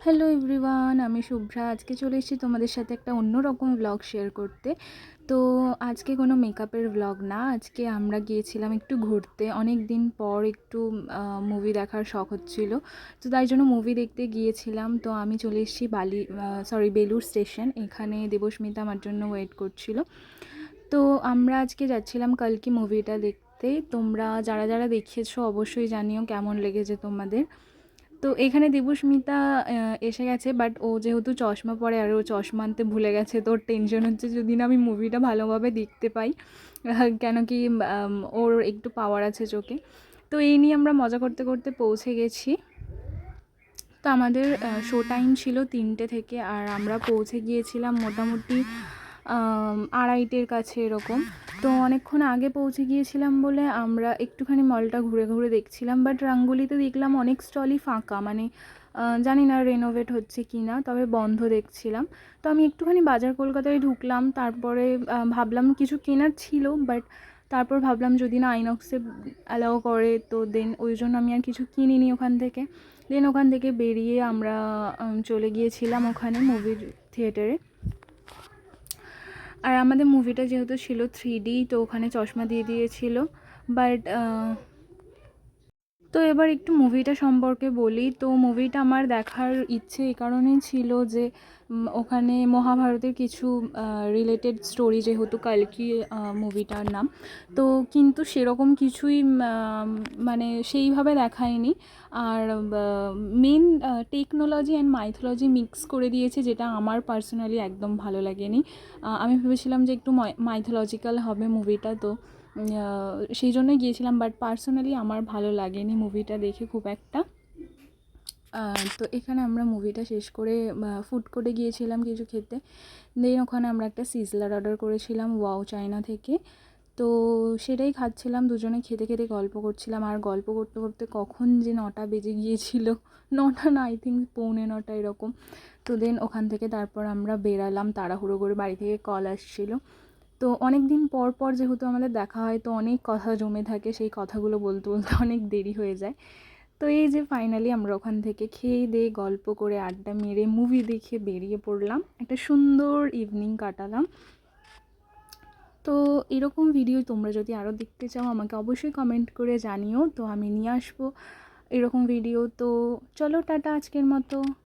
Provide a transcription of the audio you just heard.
Hello everyone, আমি শুভ্রা। আজকে চলে এসেছি তোমাদের সাথে একটা অন্যরকম ব্লগ শেয়ার করতে। তো আজকে কোনো মেকআপের ব্লগ না, আজকে আমরা গিয়েছিলাম একটু ঘুরতে। অনেক দিন পর একটু মুভি দেখার শখ হচ্ছিল, তো তাই জন্য মুভি দেখতে গিয়েছিলাম। তো আমি চলে এসেছি বেলুড় স্টেশন। এখানে দেবস্মিতা আমার জন্য ওয়েট করছিল। তো আমরা আজকে যাচ্ছিলাম কালকি মুভিটা দেখতে। তোমরা যারা যারা দেখিয়েছো অবশ্যই জানিও কেমন লেগেছে তোমাদের। তো এখানে দেবস্মিতা এসে গেছে, বাট ও যেহেতু চশমা পরে আর ও চশমা আনতে ভুলে গেছে, তো ওর টেনশন হচ্ছে যদি না আমি মুভিটা ভালোভাবে দেখতে পাই, কেন কি ওর একটু পাওয়ার আছে চোখে। তো এই নিয়ে আমরা মজা করতে করতে পৌঁছে গেছি। তো আমাদের শো টাইম ছিল 3টে থেকে, আর আমরা পৌঁছে গিয়েছিলাম মোটামুটি 2:30-এর কাছে এরকম। তো অনেকক্ষণ আগে পৌঁছে গিয়েছিলাম বলে আমরা একটুখানি মলটা ঘুরে ঘুরে দেখছিলাম, বাট রাঙ্গুলিতে দেখলাম অনেক স্টলই ফাঁকা, মানে জানি না রেনোভেট হচ্ছে কি না, তবে বন্ধ দেখছিলাম। তো আমি একটুখানি বাজার কলকাতায় ঢুকলাম, তারপরে ভাবলাম কিছু কেনার ছিল, বাট তারপর ভাবলাম যদি না আইনক্সে অ্যালাউ করে, তো দেন ওই জন্য আমি আর কিছু কিনিনি ওখান থেকে। দেন ওখান থেকে বেরিয়ে আমরা চলে গিয়েছিলাম ওখানে মুভির থিয়েটারে। আর আমাদের মুভিটা যেহেতু ছিল 3D, তো ওখানে চশমা দিয়ে দিয়েছিল। বাট তো এবার একটু মুভিটা সম্পর্কে বলি। তো মুভিটা আমার দেখার ইচ্ছে এই কারণেই ছিল যে ওখানে মহাভারতের কিছু রিলেটেড স্টোরি, যেহেতু কালকি মুভিটার নাম। তো কিন্তু সেরকম কিছুই মানে সেইভাবে দেখায়নি। আর main technology and mythology mix করে দিয়েছে, যেটা আমার পার্সোনালি একদম ভালো লাগেনি। আমি ভেবেছিলাম যে একটু মাইথোলজিক্যাল হবে মুভিটা, তো সেই জন্যই গিয়েছিলাম, বাট পার্সোনালি আমার ভালো লাগেনি মুভিটা দেখে খুব একটা। তো এখানে আমরা মুভিটা শেষ করে ফুড কোর্টে গিয়েছিলাম কিছু খেতে। দেন ওখানে আমরা একটা সিজলার অর্ডার করেছিলাম ওয়াও চায়না থেকে। তো সেটাই খাচ্ছিলাম, দুজনে খেতে খেতে গল্প করছিলাম। আর গল্প করতে করতে কখন যে 9টা বেজে গিয়েছিল, 9টা না, আই থিঙ্ক 9:45 এরকম। তো দেন ওখান থেকে তারপর আমরা বেরালাম তাড়াহুড়ো করে, বাড়ি থেকে কল আসছিলো। তো অনেক দিন পর পর যেহেতু আমাদের দেখা হয়, তো অনেক কথা জমে থাকে, সেই কথাগুলো বলতে বলতে অনেক দেরি হয়ে যায়। তো এই যে ফাইনালি আমরা ওখান থেকে খেয়ে দিয়ে গল্প করে আড্ডা মেরে মুভি দেখে বেরিয়ে পড়লাম, একটা সুন্দর ইভিনিং কাটালাম। তো এরকম ভিডিও তোমরা যদি আরও দেখতে চাও আমাকে অবশ্যই কমেন্ট করে জানিও, তো আমি নিয়ে আসবো এরকম ভিডিও। তো চলো টাটা আজকের মতো।